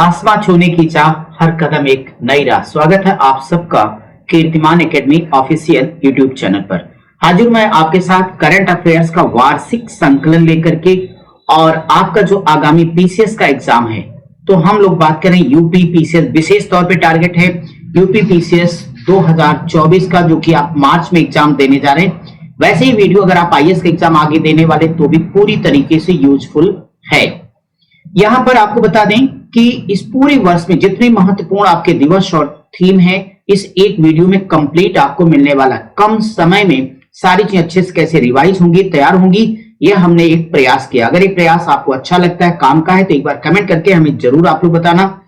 आसमां छूने की चाह, हर कदम एक नई राह। स्वागत है आप सबका कीर्तिमान एकेडमी ऑफिशियल यूट्यूब चैनल पर। हाजिर मैं आपके साथ करंट अफेयर्स का वार्षिक संकलन लेकर के, और आपका जो आगामी पीसीएस का एग्जाम है, तो हम लोग बात करें यूपी पीसीएस। विशेष तौर पे टारगेट है यूपी पीसीएस 2024 का, जो कि आप मार्च में एग्जाम देने जा रहे हैं। वैसे ही वीडियो अगर आप आईएएस का एग्जाम आगे देने वाले तो भी पूरी तरीके से यूजफुल है। यहां पर आपको बता दें कि इस पूरे वर्ष में जितने महत्वपूर्ण आपके दिवस और थीम है, इस एक वीडियो में कंप्लीट आपको मिलने वाला। कम समय में सारी चीजें अच्छे से कैसे रिवाइज होंगी, तैयार होंगी, यह हमने एक प्रयास किया। अगर ये प्रयास आपको अच्छा लगता है, काम का है, तो एक बार कमेंट करके हमें जरूर आप लोग बताना।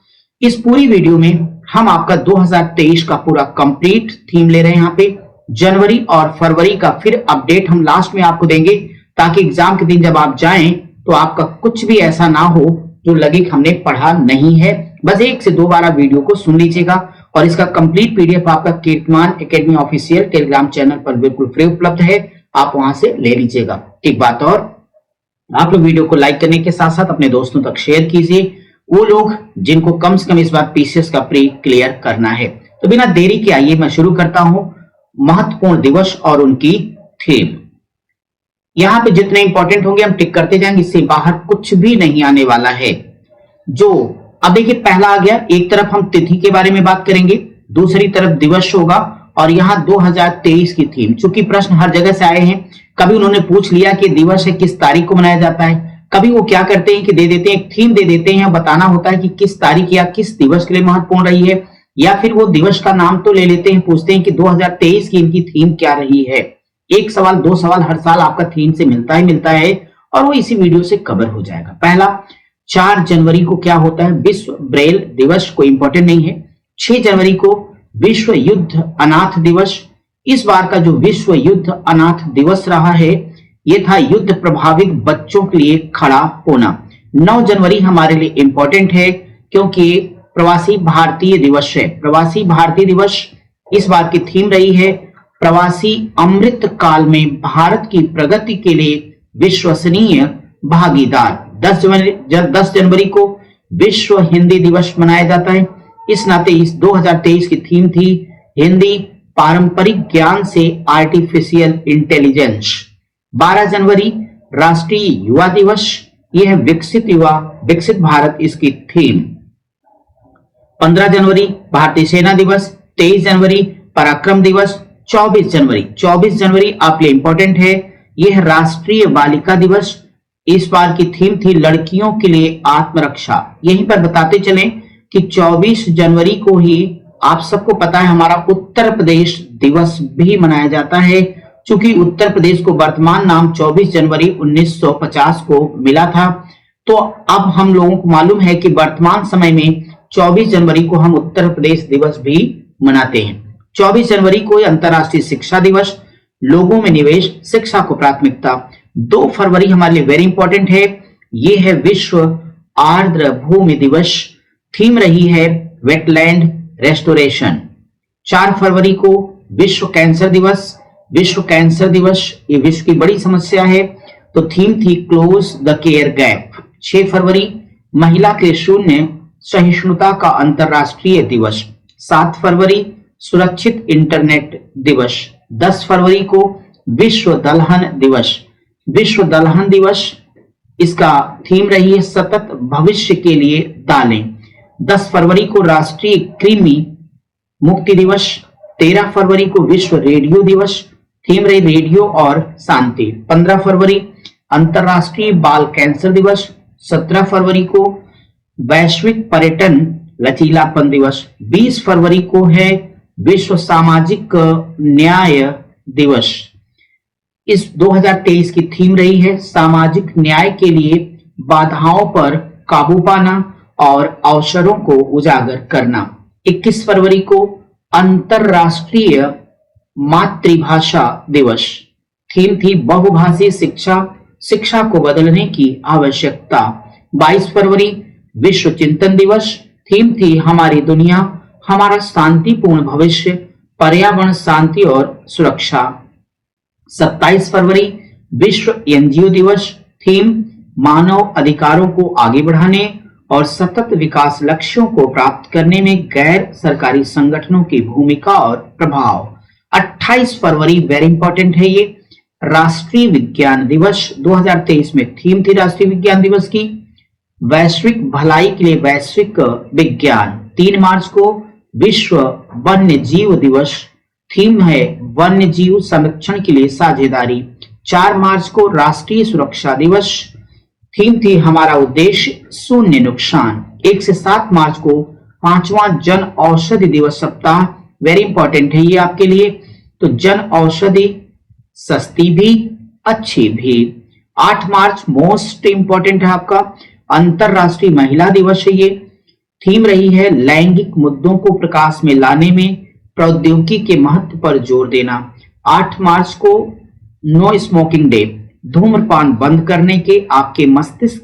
इस पूरी वीडियो में हम आपका 2023 का पूरा कंप्लीट थीम ले रहे हैं। यहाँ पे जनवरी और फरवरी का फिर अपडेट हम लास्ट में आपको देंगे, ताकि एग्जाम के दिन जब आप जाएं तो आपका कुछ भी ऐसा ना हो जो लगे कि हमने पढ़ा नहीं है। बस 1 से 2 बार वीडियो को सुन लीजिएगा, और इसका कंप्लीट पीडीएफ आपका कीर्तिमान एकेडमी ऑफिशियल टेलीग्राम चैनल पर बिल्कुल फ्री उपलब्ध है, आप वहां से ले लीजिएगा। एक बात और, आप लोग वीडियो को लाइक करने के साथ साथ अपने दोस्तों तक शेयर कीजिए, वो लोग जिनको कम से कम इस बार पीसीएस का प्री क्लियर करना है। तो बिना देरी के आइए मैं शुरू करता हूं महत्वपूर्ण दिवस और उनकी थीम। यहां पे जितने इंपॉर्टेंट होंगे हम टिक करते जाएंगे, इससे बाहर कुछ भी नहीं आने वाला है। जो अब देखिए पहला आ गया, एक तरफ हम तिथि के बारे में बात करेंगे, दूसरी तरफ दिवस होगा, और यहाँ 2023 की थीम। चूंकि प्रश्न हर जगह से आए हैं, कभी उन्होंने पूछ लिया कि दिवस है किस तारीख को मनाया जाता है, कभी वो क्या करते हैं कि दे देते हैं एक थीम दे देते हैं, बताना होता है कि किस तारीख या किस दिवस के लिए महत्वपूर्ण रही है, या फिर वो दिवस का नाम तो ले लेते हैं, पूछते हैं कि 2023 की इनकी थीम क्या रही है। एक सवाल 2 सवाल हर साल आपका थीम से मिलता है, और वो इसी वीडियो से कवर हो जाएगा। पहला, 4 जनवरी को क्या होता है? विश्व ब्रेल दिवस। कोई इंपॉर्टेंट नहीं है। 6 जनवरी को विश्व युद्ध अनाथ दिवस। इस बार का जो विश्व युद्ध अनाथ दिवस रहा है, यह था युद्ध प्रभावित बच्चों के लिए खड़ा होना। 9 जनवरी हमारे लिए इंपॉर्टेंट है, क्योंकि प्रवासी भारतीय दिवस है। प्रवासी भारतीय दिवस इस बार की थीम रही है प्रवासी अमृत काल में भारत की प्रगति के लिए विश्वसनीय भागीदार। 10 जनवरी को विश्व हिंदी दिवस मनाया जाता है। इस नाते इस 2023 की थीम थी हिंदी पारंपरिक ज्ञान से आर्टिफिशियल इंटेलिजेंस। 12 जनवरी राष्ट्रीय युवा दिवस, यह है विकसित युवा विकसित भारत इसकी थीम। 15 जनवरी भारतीय सेना दिवस। 23 जनवरी पराक्रम दिवस। 24 जनवरी आपके लिए इंपॉर्टेंट है, यह राष्ट्रीय बालिका दिवस। इस बार की थीम थी लड़कियों के लिए आत्मरक्षा। यहीं पर बताते चलें कि 24 जनवरी को ही आप सबको पता है हमारा उत्तर प्रदेश दिवस भी मनाया जाता है, चूंकि उत्तर प्रदेश को वर्तमान नाम 24 जनवरी 1950 को मिला था। तो अब हम लोगों को मालूम है कि वर्तमान समय में 24 जनवरी को हम उत्तर प्रदेश दिवस भी मनाते हैं। 24 जनवरी को अंतरराष्ट्रीय शिक्षा दिवस, लोगों में निवेश, शिक्षा को प्राथमिकता। 2 फरवरी हमारे लिए वेरी इंपॉर्टेंट है, यह है विश्व आर्द्र भूमि दिवस। थीम रही है वेटलैंड रेस्टोरेशन। 4 फरवरी को विश्व कैंसर दिवस। विश्व कैंसर दिवस ये विश्व की बड़ी समस्या है, तो थीम थी क्लोज द केयर गैप। 6 फरवरी महिला के शून्य सहिष्णुता का अंतरराष्ट्रीय दिवस। 7 फरवरी सुरक्षित इंटरनेट दिवस। 10 फरवरी को विश्व दलहन दिवस। विश्व दलहन दिवस इसका थीम रही है सतत भविष्य के लिए दालें। 10 फरवरी को राष्ट्रीय कृमि मुक्ति दिवस। 13 फरवरी को विश्व रेडियो दिवस, थीम रही रेडियो और शांति। 15 फरवरी अंतरराष्ट्रीय बाल कैंसर दिवस। 17 फरवरी को वैश्विक पर्यटन लचीलापन दिवस। 20 फरवरी को है विश्व सामाजिक न्याय दिवस। इस 2023 की थीम रही है सामाजिक न्याय के लिए बाधाओं पर काबू पाना और अवसरों को उजागर करना। 21 फरवरी को अंतरराष्ट्रीय मातृभाषा दिवस। थीम थी बहुभाषी शिक्षा, शिक्षा को बदलने की आवश्यकता। 22 फरवरी विश्व चिंतन दिवस। थीम थी हमारी दुनिया हमारा शांतिपूर्ण भविष्य, पर्यावरण शांति और सुरक्षा। 27 फरवरी विश्व एनजीओ दिवस। थीम मानव अधिकारों को आगे बढ़ाने और सतत विकास लक्ष्यों को प्राप्त करने में गैर सरकारी संगठनों की भूमिका और प्रभाव। 28 फरवरी वेरी इंपॉर्टेंट है, ये राष्ट्रीय विज्ञान दिवस 2023 में थीम थी राष्ट्रीय विज्ञान दिवस की वैश्विक भलाई के लिए वैश्विक विज्ञान। 3 मार्च को विश्व वन्य जीव दिवस, थीम है वन्य जीव संरक्षण के लिए साझेदारी। 4 मार्च को राष्ट्रीय सुरक्षा दिवस, थीम थी हमारा उद्देश्य शून्य नुकसान। 1 से 7 मार्च को 5वां जन औषधि दिवस सप्ताह, वेरी इंपॉर्टेंट है ये आपके लिए। तो जन औषधि सस्ती भी अच्छी भी। 8 मार्च मोस्ट इंपॉर्टेंट है आपका अंतरराष्ट्रीय महिला दिवस है, ये थीम रही है लैंगिक मुद्दों को प्रकाश में लाने में प्रौद्योगिकी के महत्व पर जोर देना। 8 मार्च को नो स्मोकिंग डे, धूम्रपान बंद करने के आपके मस्तिष्क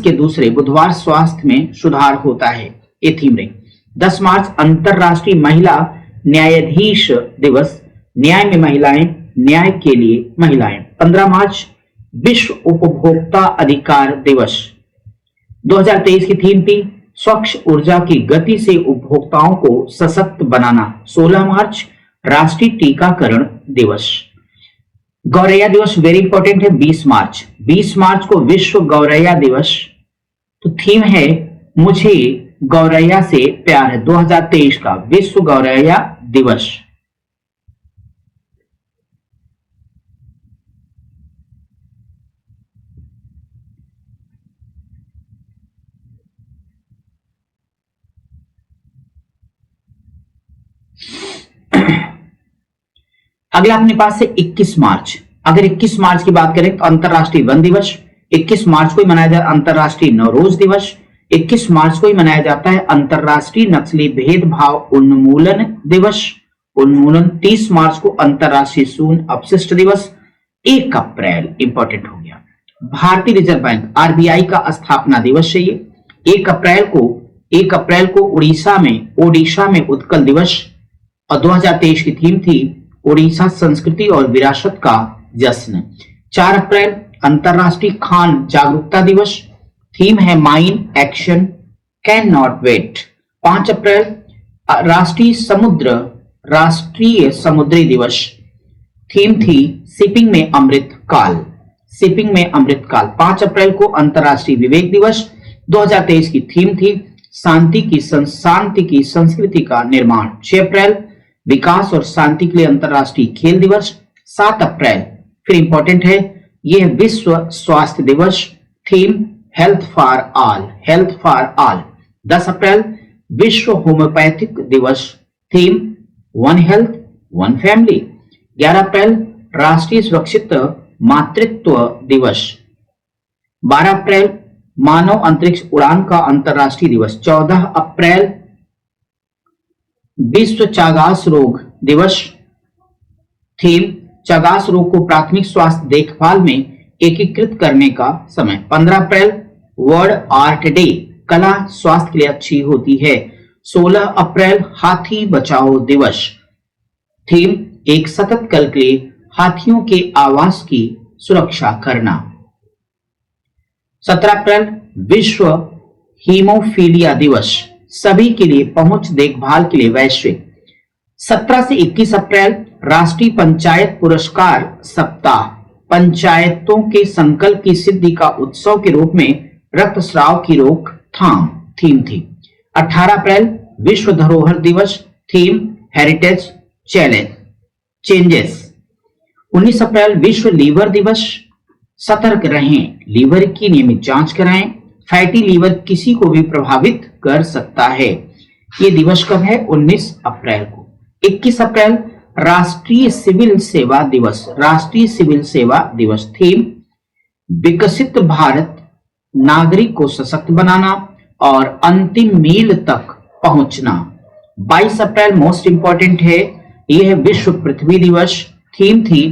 के दूसरे बुधवार स्वास्थ्य में सुधार होता है, ये थीम रही। 10 मार्च अंतरराष्ट्रीय महिला न्यायाधीश दिवस, न्याय में महिलाएं, न्याय के लिए महिलाएं। 15 मार्च विश्व उपभोक्ता अधिकार दिवस 2023 की थीम थी स्वच्छ ऊर्जा की गति से उपभोक्ताओं को सशक्त बनाना। 16 मार्च राष्ट्रीय टीकाकरण दिवस। गौरैया दिवस वेरी इंपॉर्टेंट है 20 मार्च को विश्व गौरैया दिवस, तो थीम है मुझे गौरैया से प्यार है 2023 का विश्व गौरैया दिवस। अगला अपने पास है 21 मार्च। अगर 21 मार्च की बात करें तो अंतरराष्ट्रीय वन दिवस, 21 मार्च को ही मनाया जाता है अंतरराष्ट्रीय नवरोज दिवस, 21 मार्च को ही मनाया जाता है अंतरराष्ट्रीय नस्ली भेदभाव उन्मूलन दिवस, उन्मूलन। 30 मार्च को अंतरराष्ट्रीय शून्य अपशिष्ट दिवस। 1 अप्रैल इंपॉर्टेंट हो गया, भारतीय रिजर्व बैंक आरबीआई का स्थापना दिवस है ये। 1 अप्रैल को ओडिशा में उत्कल दिवस, और 2023 की थीम थी ओडिशा संस्कृति और विरासत का जश्न। 4 अप्रैल अंतरराष्ट्रीय खान जागरूकता दिवस, थीम है mind action can not wait. 5 अप्रैल राष्ट्रीय समुद्री दिवस, थीम थी शिपिंग में अमृत काल। 5 अप्रैल को अंतरराष्ट्रीय विवेक दिवस, 2023 की थीम थी शांति की संस्कृति का निर्माण। 6 अप्रैल विकास और शांति के लिए अंतरराष्ट्रीय खेल दिवस। 7 अप्रैल फिर इंपॉर्टेंट है, यह विश्व स्वास्थ्य दिवस, थीम हेल्थ फॉर ऑल। 10 अप्रैल विश्व होम्योपैथिक दिवस, theme one health one family. 11 अप्रैल राष्ट्रीय सुरक्षित मातृत्व दिवस। 12 अप्रैल मानव अंतरिक्ष उड़ान का अंतरराष्ट्रीय दिवस। 14 अप्रैल विश्व चागास रोग दिवस, थीम चागास रोग को प्राथमिक स्वास्थ्य देखभाल में एकीकृत करने का समय। 15 अप्रैल वर्ल्ड आर्ट डे, कला स्वास्थ्य के लिए अच्छी होती है। 16 अप्रैल हाथी बचाओ दिवस, थीम एक सतत कल के लिए हाथियों के आवास की सुरक्षा करना। 17 अप्रैल विश्व हीमोफीलिया दिवस, सभी के लिए पहुंच देखभाल के लिए वैश्विक। 17 से 21 अप्रैल राष्ट्रीय पंचायत पुरस्कार सप्ताह, पंचायतों के संकल्प की सिद्धि का उत्सव के रूप में रक्तस्राव की रोकथाम थीम थी। 18 अप्रैल विश्व धरोहर दिवस, थीम हेरिटेज चेंजेस। 19 अप्रैल विश्व लीवर दिवस, सतर्क रहें, लीवर की नियमित जांच कराएं, फैटी लीवर किसी को भी प्रभावित कर सकता है। ये दिवस कब है? 19 अप्रैल को। 21 अप्रैल राष्ट्रीय सिविल सेवा दिवस, थीम विकसित भारत, नागरिक को सशक्त बनाना और अंतिम मील तक पहुंचना। 22 अप्रैल मोस्ट इंपॉर्टेंट है, यह विश्व पृथ्वी दिवस, थीम थी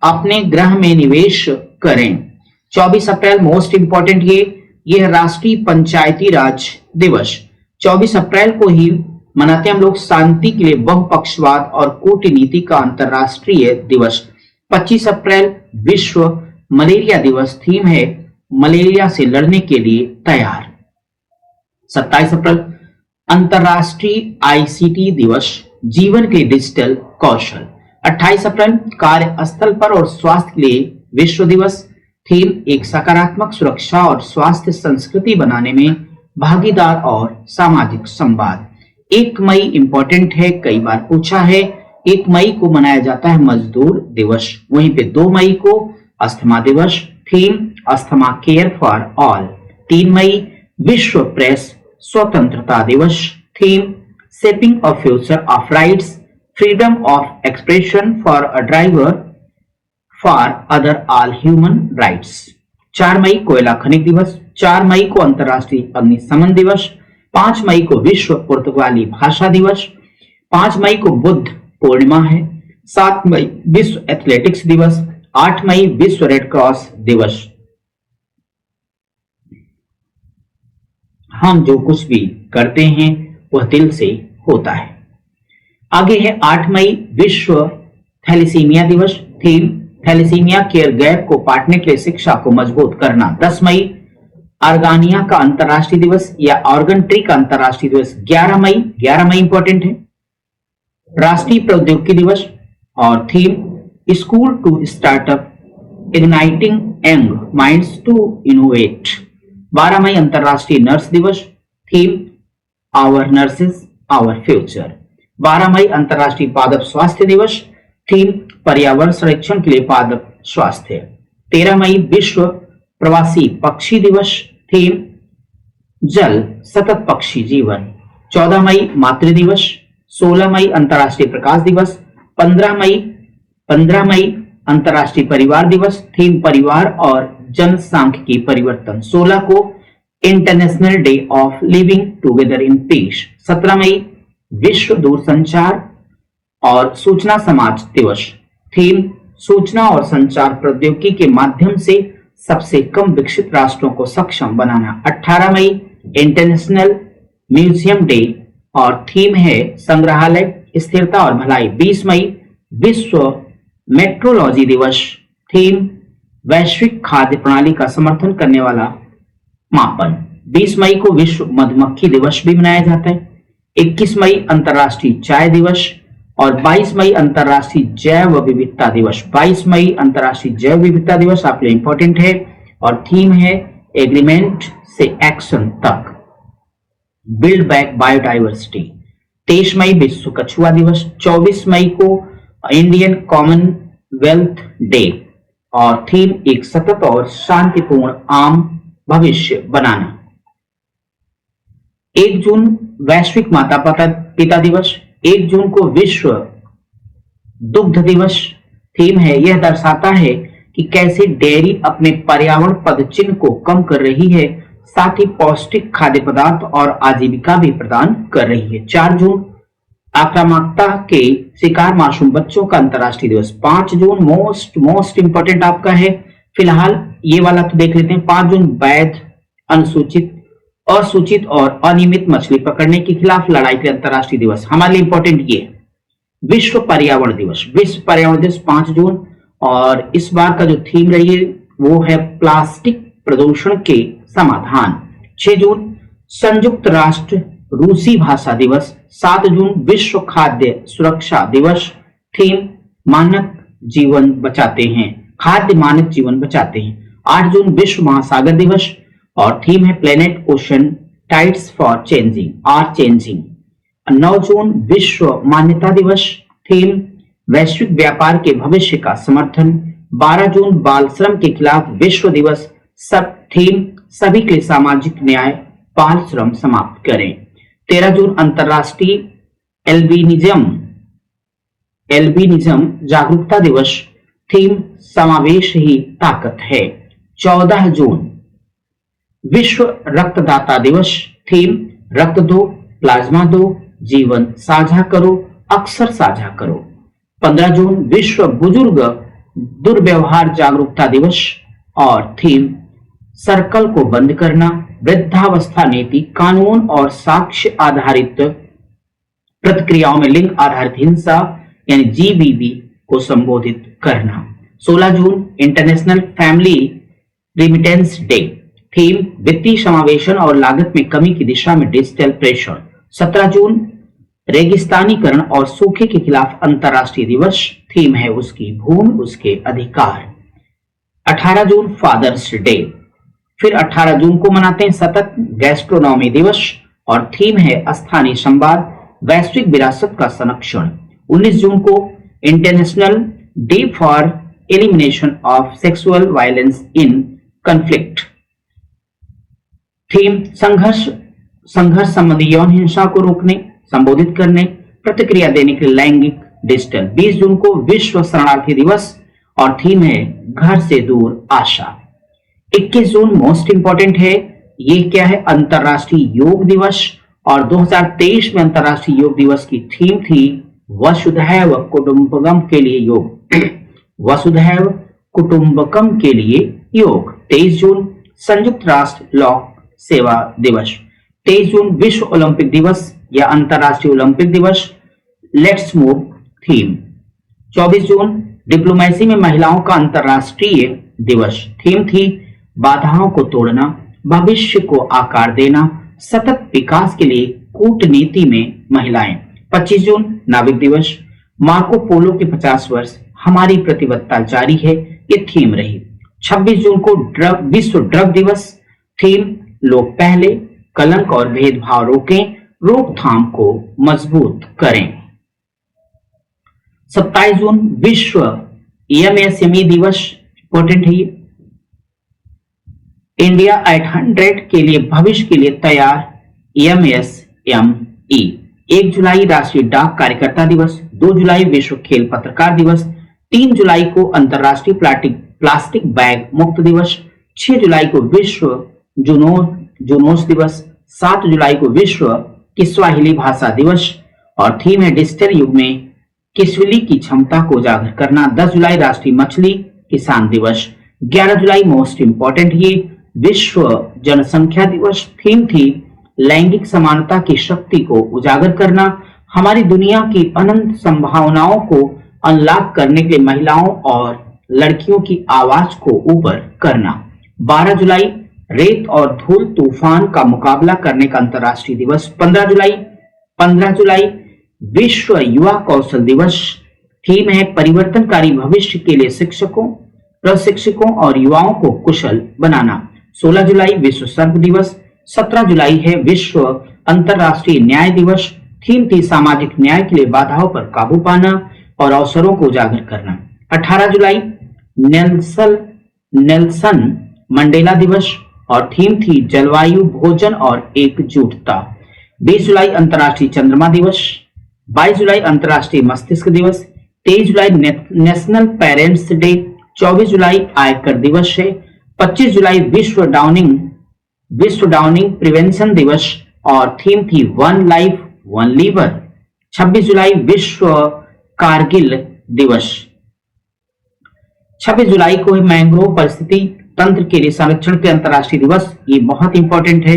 अपने ग्रह में निवेश करें। 24 अप्रैल मोस्ट इंपॉर्टेंट यह राष्ट्रीय पंचायती राज दिवस। 24 अप्रैल को ही मनाते हम लोग शांति के लिए बहुपक्षवाद और कूटनीति का अंतरराष्ट्रीय दिवस। 25 अप्रैल विश्व मलेरिया दिवस, थीम है मलेरिया से लड़ने के लिए तैयार। 27 अप्रैल अंतर्राष्ट्रीय आईसीटी दिवस, जीवन के डिजिटल कौशल। 28 अप्रैल कार्यस्थल पर और स्वास्थ्य के लिए विश्व दिवस, थीम एक सकारात्मक सुरक्षा और स्वास्थ्य संस्कृति बनाने में भागीदार और सामाजिक संवाद। 1 मई इंपॉर्टेंट है, कई बार पूछा है। 1 मई को मनाया जाता है मजदूर दिवस। वहीं पे 2 मई को अस्थमा दिवस, theme asthma care for all. 3 मई विश्व प्रेस स्वतंत्रता दिवस, theme shaping a future of rights, freedom of expression for a driver for other all human rights. 4 मई कोयला खनिज दिवस। 4 मई को अंतर्राष्ट्रीय अग्निशमन दिवस। 5 मई को विश्व पुर्तगाली भाषा दिवस। 5 मई को बुद्ध पूर्णिमा है। 7 मई विश्व एथलेटिक्स दिवस। 8 मई विश्व रेड क्रॉस दिवस। हम जो कुछ भी करते हैं वह दिल से होता है। आगे है 8 मई विश्व थैलेसीमिया दिवस, थीम थैलेसीमिया केयर गैप को पाटने के लिए शिक्षा को मजबूत करना। 10 मई ऑर्गानिया का अंतर्राष्ट्रीय दिवस या ऑर्गन ट्री का अंतर्राष्ट्रीय दिवस। 11 मई इंपॉर्टेंट है, राष्ट्रीय प्रौद्योगिकी दिवस और theme school to startup igniting young minds to innovate. 12 मई अंतर्राष्ट्रीय नर्स दिवस, theme our nurses our future. 12 मई अंतर्राष्ट्रीय पादप स्वास्थ्य दिवस, थीम पर्यावरण संरक्षण के लिए पादप स्वास्थ्य। 13 मई विश्व प्रवासी पक्षी दिवस, थीम जल सतत पक्षी जीवन। 14 मई मातृ दिवस। 16 मई अंतर्राष्ट्रीय प्रकाश दिवस। 15 मई अंतर्राष्ट्रीय परिवार दिवस, थीम परिवार और जनसांख्यिकी परिवर्तन। 16 को international day of living together in peace. 17 मई विश्व दूरसंचार और सूचना समाज दिवस, थीम सूचना और संचार प्रौद्योगिकी के माध्यम से सबसे कम विकसित राष्ट्रों को सक्षम बनाना। 18 मई इंटरनेशनल म्यूजियम डे और थीम है संग्रहालय स्थिरता और भलाई। 20 मई विश्व मेट्रोलॉजी दिवस, थीम वैश्विक खाद्य प्रणाली का समर्थन करने वाला मापन। 20 मई को विश्व मधुमक्खी दिवस भी मनाया जाता है। 21 मई अंतर्राष्ट्रीय चाय दिवस और 22 मई अंतर्राष्ट्रीय जैव विविधता दिवस। 22 मई अंतर्राष्ट्रीय जैव विविधता दिवस आपके लिए इंपॉर्टेंट है और थीम है एग्रीमेंट से एक्शन तक, बिल्ड बैक बायोडाइवर्सिटी। 23 मई विश्व कछुआ दिवस। 24 मई को इंडियन कॉमनवेल्थ डे और थीम एक सतत और शांतिपूर्ण आम भविष्य बनाना। 1 जून वैश्विक माता पिता दिवस। 1 जून को विश्व दुग्ध दिवस, थीम है यह दर्शाता है कि कैसे डेयरी अपने पर्यावरण पदचिह्न को कम कर रही है, साथ ही पौष्टिक खाद्य पदार्थ और आजीविका भी प्रदान कर रही है। 4 जून आक्रामकता के शिकार मासूम बच्चों का अंतर्राष्ट्रीय दिवस। 5 जून मोस्ट इंपॉर्टेंट आपका है, फिलहाल ये वाला तो देख लेते हैं। 5 जून वैध असूचित और अनियमित मछली पकड़ने के खिलाफ लड़ाई के अंतर्राष्ट्रीय दिवस। हमारे लिए इंपॉर्टेंट ये विश्व पर्यावरण दिवस। विश्व पर्यावरण दिवस 5 जून और इस बार का जो थीम रही है वो है प्लास्टिक प्रदूषण के समाधान। 6 जून संयुक्त राष्ट्र रूसी भाषा दिवस। 7 जून विश्व खाद्य सुरक्षा दिवस, थीम मानक जीवन बचाते हैं, खाद्य मानक जीवन बचाते हैं। 8 जून विश्व महासागर दिवस और थीम है planet ocean tides for changing. 9 जून विश्व मान्यता दिवस, थीम वैश्विक व्यापार के भविष्य का समर्थन। 12 जून बाल श्रम के खिलाफ विश्व दिवस, सब थीम सभी के लिए सामाजिक न्याय, बाल श्रम समाप्त करें। 13 जून अंतर्राष्ट्रीय एल्बिनिज्म जागरूकता दिवस, थीम समावेश ही ताकत है। 14 जून विश्व रक्तदाता दिवस, थीम रक्त दो, प्लाज्मा दो, जीवन साझा करो, अक्सर साझा करो। 15 जून विश्व बुजुर्ग दुर्व्यवहार जागरूकता दिवस और थीम सर्कल को बंद करना, वृद्धावस्था नीति, कानून और साक्ष्य आधारित प्रतिक्रियाओं में लिंग आधारित हिंसा यानी GBV को संबोधित करना। 16 June international family remittance day. Theme वित्तीय समावेशन और लागत में कमी की दिशा में डिजिटल प्रेशर। 17 जून रेगिस्तानीकरण और सूखे के खिलाफ अंतर्राष्ट्रीय दिवस। थीम है उसकी भूमि उसके अधिकार। 18 जून फादर्स डे। फिर 18 जून को मनाते हैं सतत गैस्ट्रोनॉमी दिवस और थीम है स्थानीय संवाद वैश्विक विरासत का संरक्षण। 19 जून को international day for elimination of sexual violence in conflict. Theme संघर्ष संबंधी यौन हिंसा को रोकने, संबोधित करने, प्रतिक्रिया देने के लिए लैंगिक डिजिटल। 20 जून को विश्व शरणार्थी दिवस और थीम है घर से दूर आशा। 21 जून मोस्ट इंपॉर्टेंट है, ये क्या है, अंतरराष्ट्रीय योग दिवस और 2023 में अंतरराष्ट्रीय योग दिवस की थीम थी वसुधैव कुटुंबकम के लिए योग। वसुधैव कुटुंबकम के लिए योग। 23 जून संयुक्त राष्ट्र लोक सेवा दिवस। 23 जून विश्व ओलंपिक दिवस या अंतरराष्ट्रीय ओलंपिक दिवस। Let's move theme. 24 June diplomacy में महिलाओं का अंतरराष्ट्रीय दिवस। थीम थी बाधाओं को तोड़ना, भविष्य को आकार देना, सतत विकास के लिए कूटनीति में महिलाएं। 25 जून नाविक दिवस। मार्को पोलो के 50 वर्ष, हमारी प्रतिबद्धता जारी है, ये थीम रही। 26 जून को विश्व ड्रग दिवस। थीम लोग पहले, कलंक और भेदभाव रोकें, रोकथाम को मजबूत करें। 27 जून विश्व एमएसएमई दिवस, इंपॉर्टेंट है ये। इंडिया एट 100 के लिए भविष्य के लिए तैयार, एमएसएमई। 1 जुलाई राष्ट्रीय डाक कार्यकर्ता दिवस। 2 जुलाई विश्व खेल पत्रकार दिवस। 3 जुलाई को अंतरराष्ट्रीय प्लास्टिक बैग मुक्त दिवस। 6 जुलाई को विश्व जूनोस दिवस। 7 जुलाई को विश्व किस्वाहिली भाषा दिवस और थीम है डिजिटल युग में किस्वाहिली की क्षमता को उजागर करना। 10 जुलाई राष्ट्रीय मछली किसान दिवस। 11 जुलाई मोस्ट इंपॉर्टेंट ये विश्व जनसंख्या दिवस। थीम थी लैंगिक समानता की शक्ति को उजागर करना, हमारी दुनिया की अनंत संभावनाओं को अनलॉक करने के लिए महिलाओं और लड़कियों की आवाज को ऊपर करना। 12 जुलाई रेत और धूल तूफान का मुकाबला करने का अंतर्राष्ट्रीय दिवस। 15 जुलाई विश्व युवा कौशल दिवस। थीम है परिवर्तनकारी भविष्य के लिए शिक्षकों, प्रशिक्षकों और युवाओं को कुशल बनाना। 16 जुलाई विश्व सर्प दिवस। 17 जुलाई है विश्व अंतर्राष्ट्रीय न्याय दिवस। थीम थी सामाजिक न्याय के लिए बाधाओं पर काबू पाना और अवसरों को उजागर करना। 18 जुलाई नेल्सन मंडेला दिवस और थीम थी जलवायु, भोजन और एकजुटता। 20 जुलाई अंतर्राष्ट्रीय चंद्रमा दिवस। 22 जुलाई अंतर्राष्ट्रीय मस्तिष्क दिवस। 23 जुलाई नेशनल पेरेंट्स डे। 24 जुलाई आयकर दिवस है। 25 जुलाई विश्व डाउनिंग प्रिवेंशन दिवस और थीम थी वन लाइफ वन लीवर। 26 जुलाई विश्व कारगिल दिवस। 26 जुलाई को है मैंग्रोव परिस्थिति तंत्र के लिए संरक्षण के अंतर्राष्ट्रीय दिवस। ये बहुत इंपॉर्टेंट है,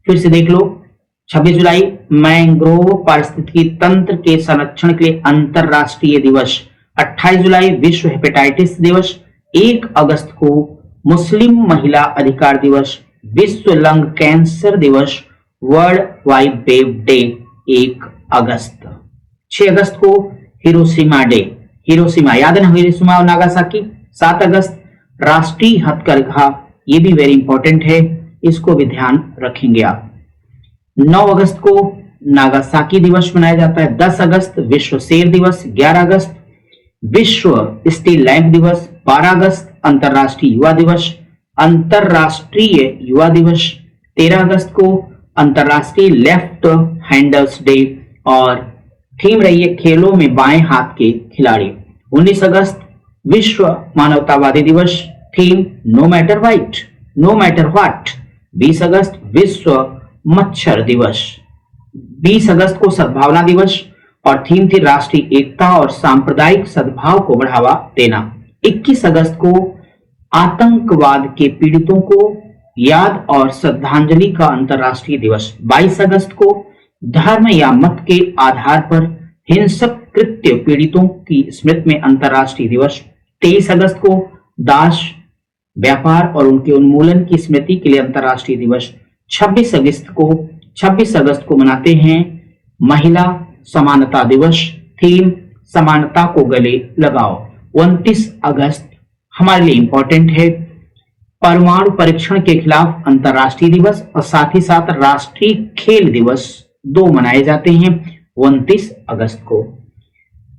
फिर से देख लो। 26 जुलाई मैंग्रोव पारिस्थितिकी तंत्र के संरक्षण के लिए अंतर्राष्ट्रीय दिवस। 28 जुलाई विश्व हेपेटाइटिस दिवस। 1 अगस्त को मुस्लिम महिला अधिकार दिवस, विश्व लंग कैंसर दिवस, वर्ल्ड वाइड वेब डे 1 अगस्त। 6 अगस्त को हिरोशिमा डे, हिरोशिमा याद है ना, हिरोशिमा और नागासाकी। 7 अगस्त राष्ट्रीय हथकरघा, ये भी वेरी इंपॉर्टेंट है, इसको भी ध्यान रखेंगे आप। 9 अगस्त को नागासाकी दिवस मनाया जाता है। 10 अगस्त विश्व शेर दिवस। 11 अगस्त विश्व स्टील लैंप दिवस। 12 अगस्त अंतरराष्ट्रीय युवा दिवस, अंतरराष्ट्रीय युवा दिवस। 13 अगस्त को अंतरराष्ट्रीय लेफ्ट हैंडर्स डे और थीम रही है खेलों में बाएं हाथ के खिलाड़ी। 19 अगस्त विश्व मानवतावादी दिवस, थीम नो मैटर व्हाट। 20 अगस्त विश्व मच्छर दिवस। 20 अगस्त को सद्भावना दिवस और थीम थी राष्ट्रीय एकता और सांप्रदायिक सद्भाव को बढ़ावा देना। 21 अगस्त को आतंकवाद के पीड़ितों को याद और श्रद्धांजलि का अंतर्राष्ट्रीय दिवस। 22 अगस्त को धर्म या मत के आधार पर हिंसक कृत्य पीड़ितों की स्मृति में अंतर्राष्ट्रीय दिवस। 23 अगस्त को दास व्यापार और उनके उन्मूलन की स्मृति के लिए अंतर्राष्ट्रीय दिवस 26 अगस्त को मनाते हैं। महिला समानता दिवस, थीम समानता को गले लगाओ। 29 अगस्त हमारे लिए इंपॉर्टेंट है। परमाणु परीक्षण के खिलाफ अंतर्राष्ट्रीय दिवस और साथ ही साथ राष्ट्रीय खेल दिवस 2 मनाए जाते हैं 29 अगस्त को।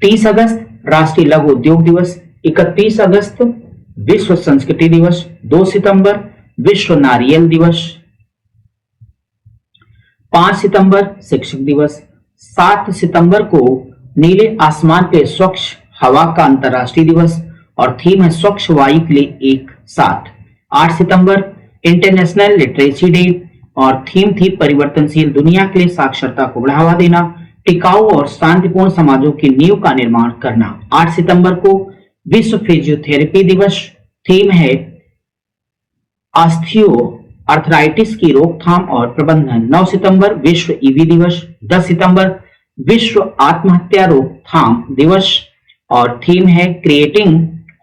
30 अगस्त राष्ट्रीय लघु उद्योग दिवस, 31 अगस्त विश्व संस्कृति दिवस, 2 सितंबर विश्व नारियल दिवस, 5 सितंबर शिक्षक दिवस, 7 सितंबर को नीले आसमान पे स्वच्छ हवा का अंतर्राष्ट्रीय दिवस और थीम है स्वच्छ वायु के लिए एक साथ। 8 सितंबर इंटरनेशनल लिटरेसी डे और थीम थी परिवर्तनशील दुनिया के लिए साक्षरता को बढ़ावा देना, टिकाऊ और शांतिपूर्ण समाजों की नींव का निर्माण करना। 8 सितंबर को विश्व फिजियोथेरेपी दिवस, थीम है ऑस्टियो आर्थराइटिस की रोकथाम और प्रबंधन। 9 सितंबर विश्व ईवी दिवस, 10 सितंबर विश्व आत्महत्या रोकथाम दिवस और थीम है क्रिएटिंग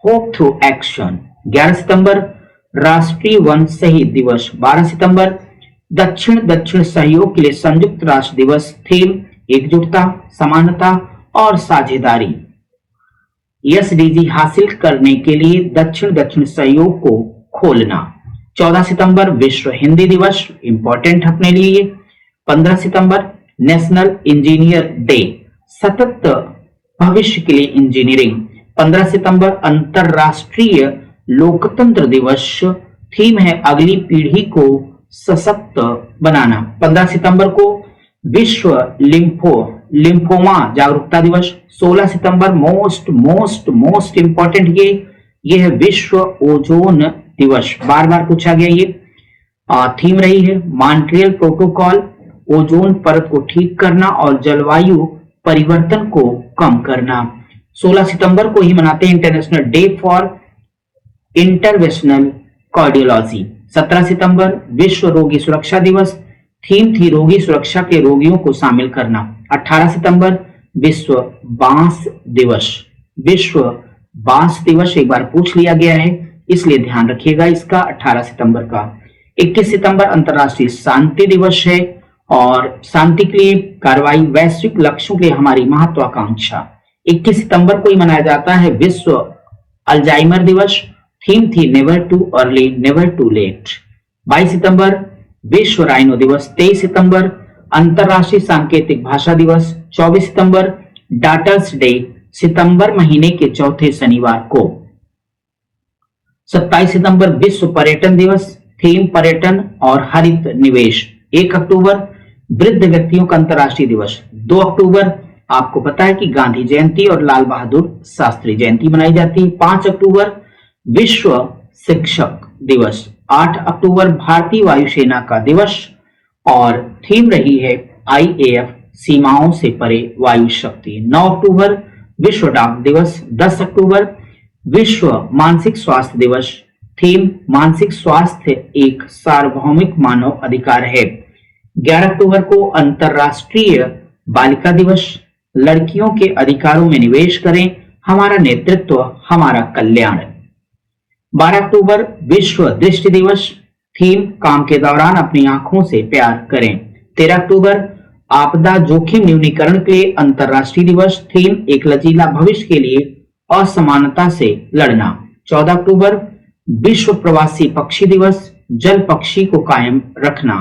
होप थ्रू एक्शन। 11 सितंबर राष्ट्रीय वन शहीद दिवस, 12 सितंबर दक्षिण सहयोग के लिए संयुक्त राष्ट्र दिवस, थीम एकजुटता, समानता और साझेदारी। एसडीजी हासिल करने के लिए दक्षिण सहयोग को खोलना। 14 सितंबर विश्व हिंदी दिवस, इंपॉर्टेंट अपने लिए। 15 सितंबर नेशनल इंजीनियर डे, सतत भविष्य के लिए इंजीनियरिंग। 15 सितंबर अंतरराष्ट्रीय लोकतंत्र दिवस, थीम है अगली पीढ़ी को सशक्त बनाना। 15 सितंबर को विश्व लिम्फोमा जागरूकता दिवस। 16 सितंबर मोस्ट इंपॉर्टेंट ये है विश्व ओजोन दिवस, बार बार पूछा गया ये। थीम रही है मॉन्ट्रियल प्रोटोकॉल, ओजोन परत को ठीक करना और जलवायु परिवर्तन को कम करना। 16 सितंबर को ही मनाते हैं international day for interventional cardiology. 17 सितंबर विश्व रोगी सुरक्षा दिवस, थीम थी रोगी सुरक्षा के रोगियों को शामिल करना। 18 सितंबर विश्व बांस दिवस एक बार पूछ लिया गया है, इसलिए ध्यान रखिएगा इसका 18 सितंबर का। 21 सितंबर अंतर्राष्ट्रीय शांति दिवस है और शांति के लिए कार्रवाई, वैश्विक लक्ष्यों के लिए हमारी महत्वाकांक्षा। 21 सितंबर को ही मनाया जाता है विश्व अल्जाइमर दिवस, थीम थी never too early never too late. 22 सितंबर विश्व राइनो दिवस। 23 सितंबर अंतरराष्ट्रीय सांकेतिक भाषा दिवस। 24 सितंबर डाटर्स डे, सितंबर महीने के चौथे शनिवार को। 27 सितंबर विश्व पर्यटन दिवस, थीम पर्यटन और हरित निवेश। 1 अक्टूबर वृद्ध व्यक्तियों का अंतरराष्ट्रीय दिवस। 2 अक्टूबर आपको पता है कि गांधी जयंती और लाल बहादुर शास्त्री जयंती मनाई जाती है। 5 अक्टूबर विश्व शिक्षक दिवस। 8 अक्टूबर भारतीय वायुसेना का दिवस और थीम रही है IAF सीमाओं से परे वायु शक्ति। 9 अक्टूबर विश्व डाक दिवस। 10 अक्टूबर विश्व मानसिक स्वास्थ्य दिवस, थीम मानसिक स्वास्थ्य एक सार्वभौमिक मानव अधिकार है। 11 अक्टूबर को अंतरराष्ट्रीय बालिका दिवस, लड़कियों के अधिकारों में निवेश करें, हमारा नेतृत्व हमारा कल्याण। 12 अक्टूबर विश्व दृष्टि दिवस, थीम काम के दौरान अपनी आंखों से प्यार करें। 13 अक्टूबर आपदा जोखिम न्यूनीकरण के लिए अंतरराष्ट्रीय दिवस, थीम एक लचीला भविष्य के लिए असमानता से लड़ना। 14 अक्टूबर विश्व प्रवासी पक्षी दिवस, जल पक्षी को कायम रखना।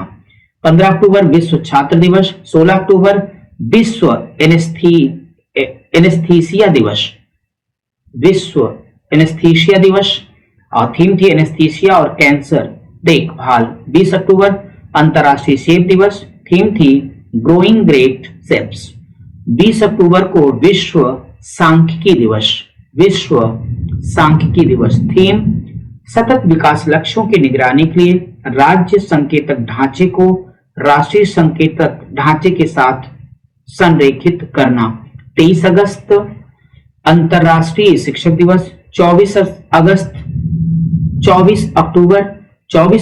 15 अक्टूबर विश्व छात्र दिवस। 16 अक्टूबर विश्व एनेस्थीसिया दिवस और थीम थी एनेस्थीसिया और कैंसर देखभाल। 20 अक्टूबर अंतरराष्ट्रीय सेब दिवस, थीम थी ग्रोइंग ग्रेट सेब्स। 20 अक्टूबर को विश्व सांख्यिकी दिवस, थीम सतत विकास लक्ष्यों की निगरानी के लिए राज्य संकेतक ढांचे को राष्ट्रीय संकेतक ढांचे के साथ संरेखित करना। 23 अगस्त अंतरराष्ट्रीय शिक्षक दिवस। 24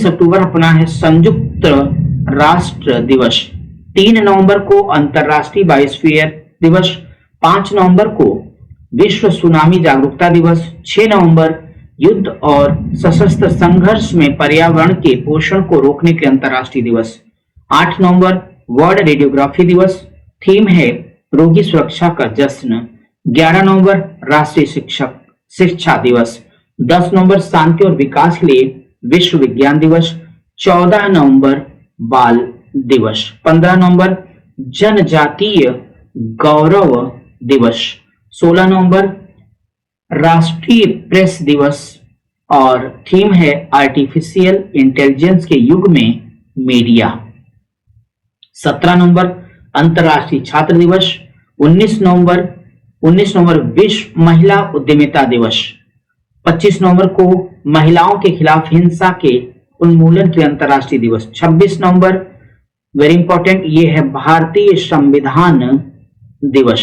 अक्टूबर अपना है संयुक्त राष्ट्र दिवस। 3 नवंबर को अंतरराष्ट्रीय बायोस्फीयर दिवस। 5 नवंबर को विश्व सुनामी जागरूकता दिवस। 6 नवंबर युद्ध और सशस्त्र संघर्ष में पर्यावरण के पोषण को रोकने के अंतर्राष्ट्रीय दिवस। 8 नवंबर वर्ल्ड रेडियोग्राफी दिवस, थीम है रोगी सुरक्षा का जश्न। 11 नवंबर राष्ट्रीय शिक्षा दिवस। 10 नवंबर शांति और विकास के लिए विश्व विज्ञान दिवस। 14 नवंबर बाल दिवस। 15 नवंबर जनजातीय गौरव दिवस। 16 नवंबर राष्ट्रीय प्रेस दिवस और थीम है आर्टिफिशियल इंटेलिजेंस के युग में मीडिया। 17 नवंबर अंतर्राष्ट्रीय छात्र दिवस। 19 नवंबर विश्व महिला उद्यमिता दिवस। 25 नवंबर को महिलाओं के खिलाफ हिंसा के उन्मूलन के अंतर्राष्ट्रीय दिवस। 26 नवंबर वेरी इंपॉर्टेंट, ये है भारतीय संविधान दिवस।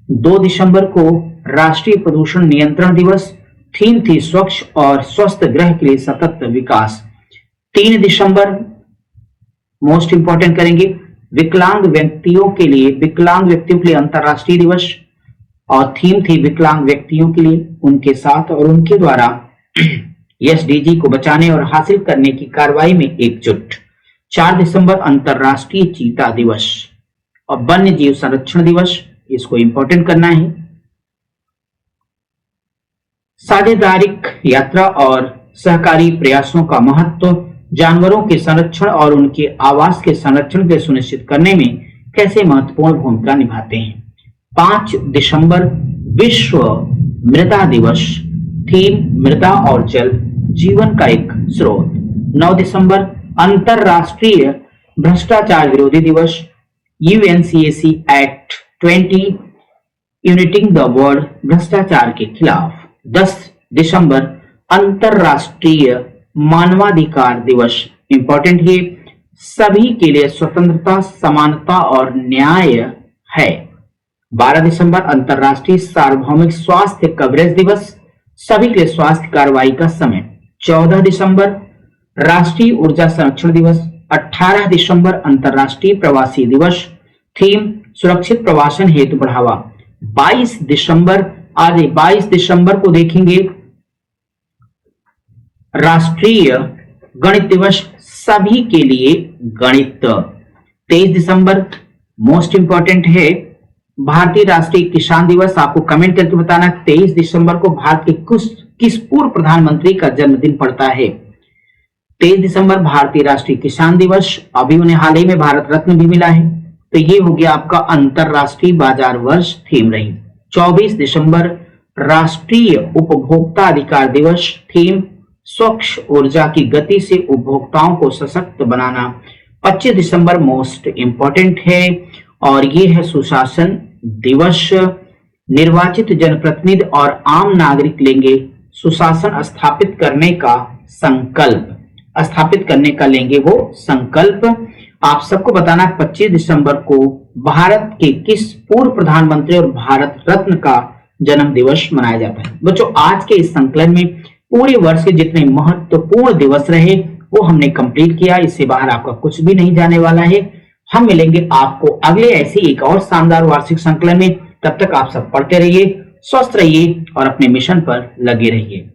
2 दिसंबर को राष्ट्रीय प्रदूषण नियंत्रण दिवस, थीम थी स्वच्छ और स्वस्थ ग्रह के लिए सतत विकास। 3 दिसंबर मोस्ट इंपॉर्टेंट करेंगे विकलांग व्यक्तियों के लिए अंतर्राष्ट्रीय दिवस और थीम थी विकलांग व्यक्तियों के लिए, उनके साथ और उनके द्वारा एसडीजी को बचाने और हासिल करने की कार्रवाई में एकजुट। 4 दिसंबर अंतर्राष्ट्रीय चीता दिवस और वन्य जीव संरक्षण दिवस, इसको इंपॉर्टेंट करना है। साझेदारिक यात्रा और सहकारी प्रयासों का महत्व, जानवरों के संरक्षण और उनके आवास के संरक्षण के सुनिश्चित करने में कैसे महत्वपूर्ण भूमिका निभाते हैं। 5 दिसंबर विश्व मृदा दिवस, थीम मृदा और जल जीवन का एक स्रोत। 9 दिसंबर अंतरराष्ट्रीय भ्रष्टाचार विरोधी दिवस, यूएनसीएसी एक्ट 20 यूनिटिंग द वर्ल्ड भ्रष्टाचार के खिलाफ। 10 दिसंबर अंतरराष्ट्रीय मानवाधिकार दिवस, इंपॉर्टेंट ये सभी के लिए स्वतंत्रता, समानता और न्याय है। 12 दिसंबर अंतरराष्ट्रीय सार्वभौमिक स्वास्थ्य कवरेज दिवस, सभी के लिए स्वास्थ्य कार्रवाई का समय। 14 दिसंबर राष्ट्रीय ऊर्जा संरक्षण दिवस। 18 दिसंबर अंतरराष्ट्रीय प्रवासी दिवस, थीम सुरक्षित प्रवासन हेतु बढ़ावा। 22 दिसंबर को देखेंगे राष्ट्रीय गणित दिवस, सभी के लिए गणित। 23 दिसंबर मोस्ट इंपॉर्टेंट है भारतीय राष्ट्रीय किसान दिवस। आपको कमेंट करके बताना 23 दिसंबर को भारत के किस पूर्व प्रधानमंत्री का जन्मदिन पड़ता है। 23 दिसंबर भारतीय राष्ट्रीय किसान दिवस, अभी उन्हें हाल ही में भारत रत्न भी मिला है। तो ये हो गया आपका अंतरराष्ट्रीय बाजार वर्ष थीम रही। 24 दिसंबर राष्ट्रीय उपभोक्ता अधिकार दिवस, थीम स्वच्छ ऊर्जा की गति से उपभोक्ताओं को सशक्त बनाना। 25 दिसंबर मोस्ट इंपॉर्टेंट है और ये है सुशासन दिवस। निर्वाचित जनप्रतिनिधि और आम नागरिक लेंगे सुशासन स्थापित करने का लेंगे वो संकल्प। आप सबको बताना 25 दिसंबर को भारत के किस पूर्व प्रधानमंत्री और भारत रत्न का जन्म दिवस मनाया जाता है। बच्चों आज के इस संकलन में पूरे वर्ष के जितने महत्वपूर्ण दिवस रहे वो हमने कंप्लीट किया। इससे बाहर आपका कुछ भी नहीं जाने वाला है। हम मिलेंगे आपको अगले ऐसे एक और शानदार वार्षिक संकलन में। तब तक आप सब पढ़ते रहिए, स्वस्थ रहिए और अपने मिशन पर लगे रहिए।